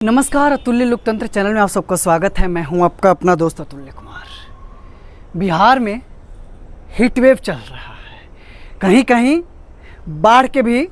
नमस्कार, अतुल्य लोकतंत्र चैनल में आप सबका स्वागत है। मैं हूं आपका अपना दोस्त अतुल्य कुमार। बिहार में हीट वेव चल रहा है, कहीं कहीं बाढ़ के भी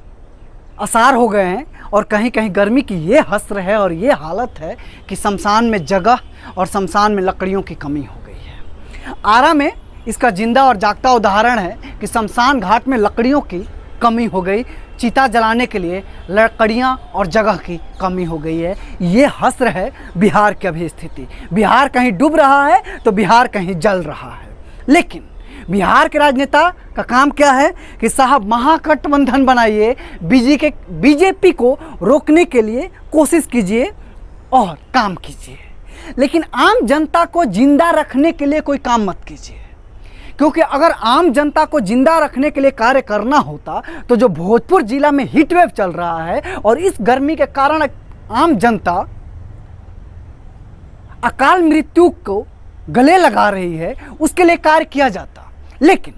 आसार हो गए हैं और कहीं कहीं गर्मी की ये हस्र है और ये हालत है कि शमशान में जगह और शमशान में लकड़ियों की कमी हो गई है। आरा में इसका जिंदा और जागता उदाहरण है कि शमशान घाट में लकड़ियों की कमी हो गई, चिता जलाने के लिए लकड़ियाँ और जगह की कमी हो गई है। ये हस्र है बिहार की अभी स्थिति। बिहार कहीं डूब रहा है तो बिहार कहीं जल रहा है। लेकिन बिहार के राजनेता का काम क्या है कि साहब महागठबंधन बनाइए, बीजेपी को रोकने के लिए कोशिश कीजिए और काम कीजिए, लेकिन आम जनता को जिंदा रखने के लिए कोई काम मत कीजिए। क्योंकि अगर आम जनता को जिंदा रखने के लिए कार्य करना होता तो जो भोजपुर जिला में हीट वेव चल रहा है और इस गर्मी के कारण आम जनता अकाल मृत्यु को गले लगा रही है, उसके लिए कार्य किया जाता। लेकिन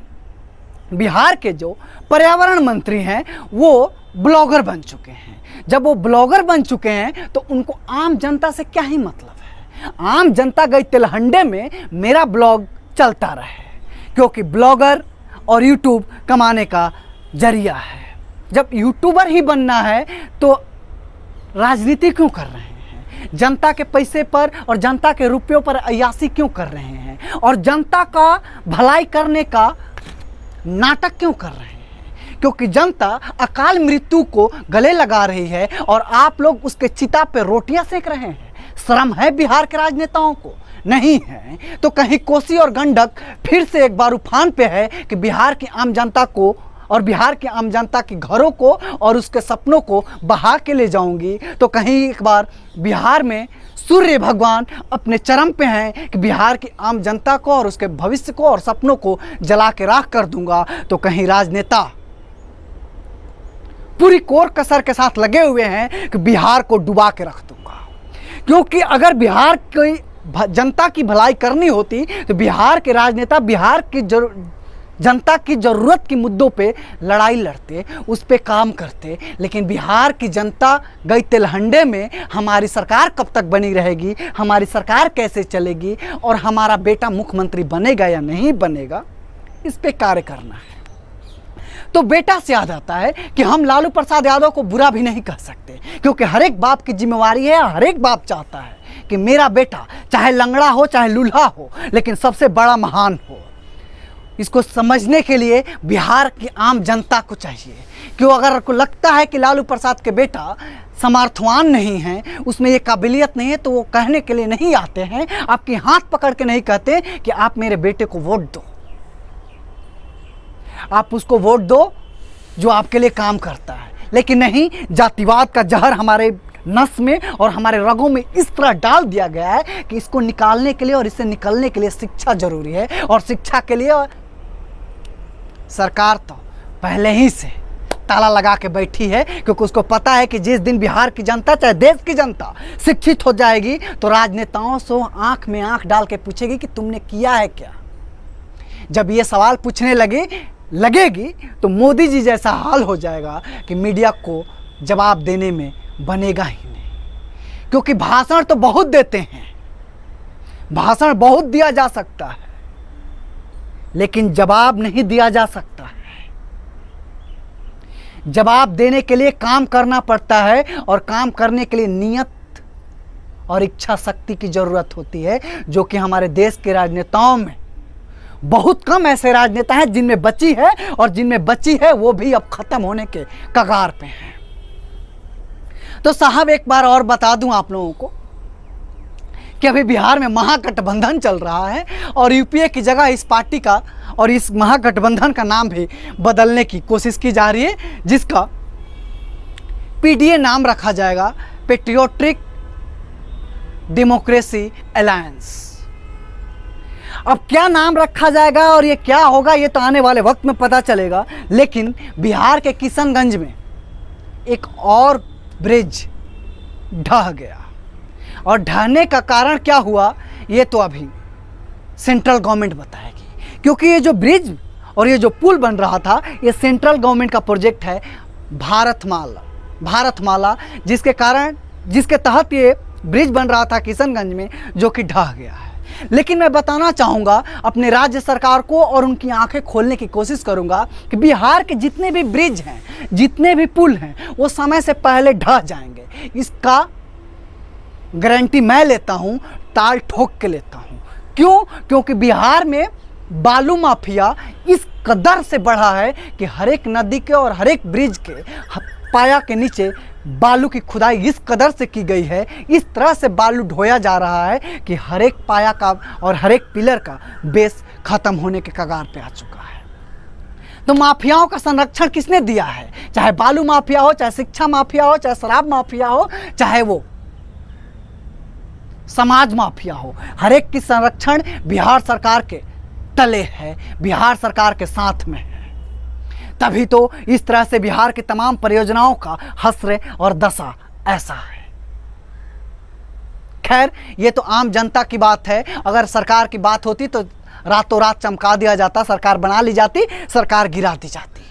बिहार के जो पर्यावरण मंत्री हैं वो ब्लॉगर बन चुके हैं। जब वो ब्लॉगर बन चुके हैं तो उनको आम जनता से क्या ही मतलब है। आम जनता गई तिलहंडे में मेरा ब्लॉग चलता रहे, क्योंकि ब्लॉगर और यूट्यूब कमाने का जरिया है। जब यूट्यूबर ही बनना है तो राजनीति क्यों कर रहे हैं? जनता के पैसे पर और जनता के रुपयों पर अय्यासी क्यों कर रहे हैं? और जनता का भलाई करने का नाटक क्यों कर रहे हैं? क्योंकि जनता अकाल मृत्यु को गले लगा रही है और आप लोग उसके चिता पे रोटियां सेक रहे हैं। शर्म है बिहार के राजनेताओं को? नहीं है तो कहीं कोसी और गंडक फिर से एक बार उफान पे है कि बिहार की आम जनता को और बिहार के आम जनता के घरों को और उसके सपनों को बहा के ले जाऊंगी। तो कहीं एक बार बिहार में सूर्य भगवान अपने चरम पे हैं कि बिहार की आम जनता को और उसके भविष्य को और सपनों को जला के राख कर दूंगा। तो कहीं राजनेता पूरी कोर कसर के साथ लगे हुए हैं कि बिहार को डुबा के रख दूंगा। क्योंकि अगर बिहार की जनता की भलाई करनी होती तो बिहार के राजनेता बिहार की जनता की ज़रूरत के मुद्दों पे लड़ाई लड़ते, उस पे काम करते। लेकिन बिहार की जनता गई तिलहंडे में हमारी सरकार कब तक बनी रहेगी, हमारी सरकार कैसे चलेगी और हमारा बेटा मुख्यमंत्री बनेगा या नहीं बनेगा, इस पे कार्य करना है। तो बेटा से याद आता है कि हम लालू प्रसाद यादव को बुरा भी नहीं कह सकते, क्योंकि हर एक बाप की जिम्मेवारी है। हर एक बाप चाहता है कि मेरा बेटा चाहे लंगड़ा हो चाहे लूल्हा हो, लेकिन सबसे बड़ा महान हो। इसको समझने के लिए बिहार की आम जनता को चाहिए। क्यों? अगर आपको लगता है कि लालू प्रसाद के बेटा समर्थवान नहीं है, उसमें ये काबिलियत नहीं है, तो वो कहने के लिए नहीं आते हैं, आपके हाथ पकड़ के नहीं कहते कि आप मेरे बेटे को वोट दो। आप उसको वोट दो जो आपके लिए काम करता है। लेकिन नहीं, जातिवाद का जहर हमारे नस में और हमारे रगों में इस तरह डाल दिया गया है कि इसको निकालने के लिए और इससे निकलने के लिए शिक्षा जरूरी है। और शिक्षा के लिए सरकार तो पहले ही से ताला लगा के बैठी है, क्योंकि उसको पता है कि जिस दिन बिहार की जनता चाहे देश की जनता शिक्षित हो जाएगी तो राजनेताओं से आंख में आंख डाल के पूछेगी कि तुमने किया है क्या। जब ये सवाल पूछने लगेगी तो मोदी जी जैसा हाल हो जाएगा कि मीडिया को जवाब देने में बनेगा ही नहीं। क्योंकि भाषण तो बहुत देते हैं, भाषण बहुत दिया जा सकता है, लेकिन जवाब नहीं दिया जा सकता है। जवाब देने के लिए काम करना पड़ता है और काम करने के लिए नियत और इच्छा शक्ति की जरूरत होती है, जो कि हमारे देश के राजनेताओं में बहुत कम ऐसे राजनेता हैं जिनमें बची है, और जिनमें बची है वो भी अब खत्म होने के कगार पे हैं। तो साहब एक बार और बता दूं आप लोगों को कि अभी बिहार में महागठबंधन चल रहा है और यूपीए की जगह इस पार्टी का और इस महागठबंधन का नाम भी बदलने की कोशिश की जा रही है, जिसका पीडीए नाम रखा जाएगा, पेट्रियोटिक डेमोक्रेसी अलायंस। अब क्या नाम रखा जाएगा और ये क्या होगा, ये तो आने वाले वक्त में पता चलेगा। लेकिन बिहार के किशनगंज में एक और ब्रिज ढह गया, और ढहने का कारण क्या हुआ ये तो अभी सेंट्रल गवर्नमेंट बताएगी। क्योंकि ये जो ब्रिज और ये जो पुल बन रहा था, ये सेंट्रल गवर्नमेंट का प्रोजेक्ट है, भारतमाला, जिसके कारण जिसके तहत ये ब्रिज बन रहा था किशनगंज में, जो कि ढह गया है। लेकिन मैं बताना चाहूँगा अपने राज्य सरकार को और उनकी आंखें खोलने की कोशिश करूँगा कि बिहार के जितने भी ब्रिज हैं, जितने भी पुल हैं, वो समय से पहले ढह जाएंगे। इसका गारंटी मैं लेता हूँ, ताल ठोक के लेता हूँ। क्यों? क्योंकि बिहार में बालू माफिया इस कदर से बढ़ा है कि हर एक नदी के और हर एक ब्रिज के पाया के नीचे बालू की खुदाई इस कदर से की गई है, इस तरह से बालू ढोया जा रहा है कि हर एक पाया का और हर एक पिलर का बेस खत्म होने के कगार पे आ चुका है। तो माफियाओं का संरक्षण किसने दिया है? चाहे बालू माफिया हो, चाहे शिक्षा माफिया हो, चाहे शराब माफिया हो, चाहे वो समाज माफिया हो, हर एक की संरक्षण बिहार सरकार के तले है, बिहार सरकार के साथ में है। तभी तो इस तरह से बिहार की तमाम परियोजनाओं का हश्र और दशा ऐसा है। खैर, ये तो आम जनता की बात है। अगर सरकार की बात होती तो रातों रात चमका दिया जाता, सरकार बना ली जाती, सरकार गिरा दी जाती।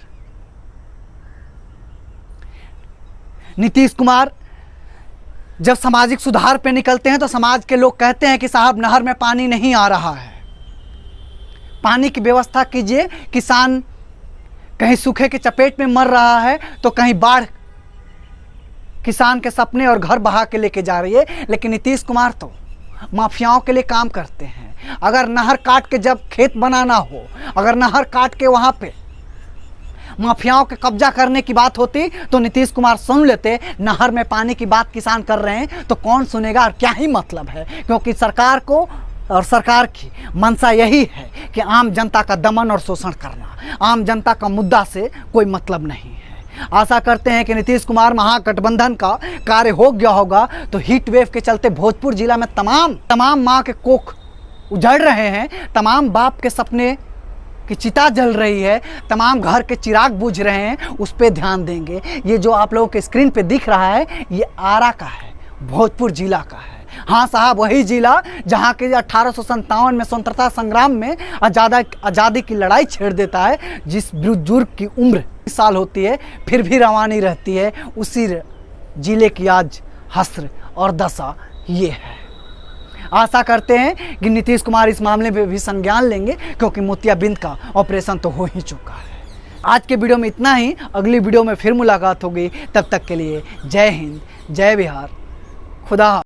नीतीश कुमार जब सामाजिक सुधार पे निकलते हैं तो समाज के लोग कहते हैं कि साहब नहर में पानी नहीं आ रहा है, पानी की व्यवस्था कीजिए, किसान कहीं सूखे के चपेट में मर रहा है तो कहीं बाढ़ किसान के सपने और घर बहा के लेके जा रही है। लेकिन नीतीश कुमार तो माफियाओं के लिए काम करते हैं। अगर नहर काट के जब खेत बनाना हो, अगर नहर काट के वहाँ पे माफियाओं के कब्जा करने की बात होती तो नीतीश कुमार सुन लेते। नहर में पानी की बात किसान कर रहे हैं तो कौन सुनेगा और क्या ही मतलब है, क्योंकि सरकार को और सरकार की मंशा यही है कि आम जनता का दमन और शोषण करना, आम जनता का मुद्दा से कोई मतलब नहीं है। आशा करते हैं कि नीतीश कुमार महागठबंधन का कार्य हो गया होगा तो हीट वेव के चलते भोजपुर जिला में तमाम माँ के कोख उजड़ रहे हैं, तमाम बाप के सपने की चिता जल रही है, तमाम घर के चिराग बुझ रहे हैं, उस पर ध्यान देंगे। ये जो आप लोगों के स्क्रीन पे दिख रहा है ये आरा का है, भोजपुर जिला का है। हाँ साहब, वही जिला जहाँ के 1857 में स्वतंत्रता संग्राम में आज़ादी की लड़ाई छेड़ देता है, जिस बुजुर्ग की उम्र 20 साल होती है फिर भी रवानी रहती है, उसी जिले की आज हस्र और दशा ये है। आशा करते हैं कि नीतीश कुमार इस मामले में भी संज्ञान लेंगे, क्योंकि मोतियाबिंद का ऑपरेशन तो हो ही चुका है। आज के वीडियो में इतना ही, अगली वीडियो में फिर मुलाकात होगी। तब तक के लिए जय हिंद, जय बिहार, खुदा।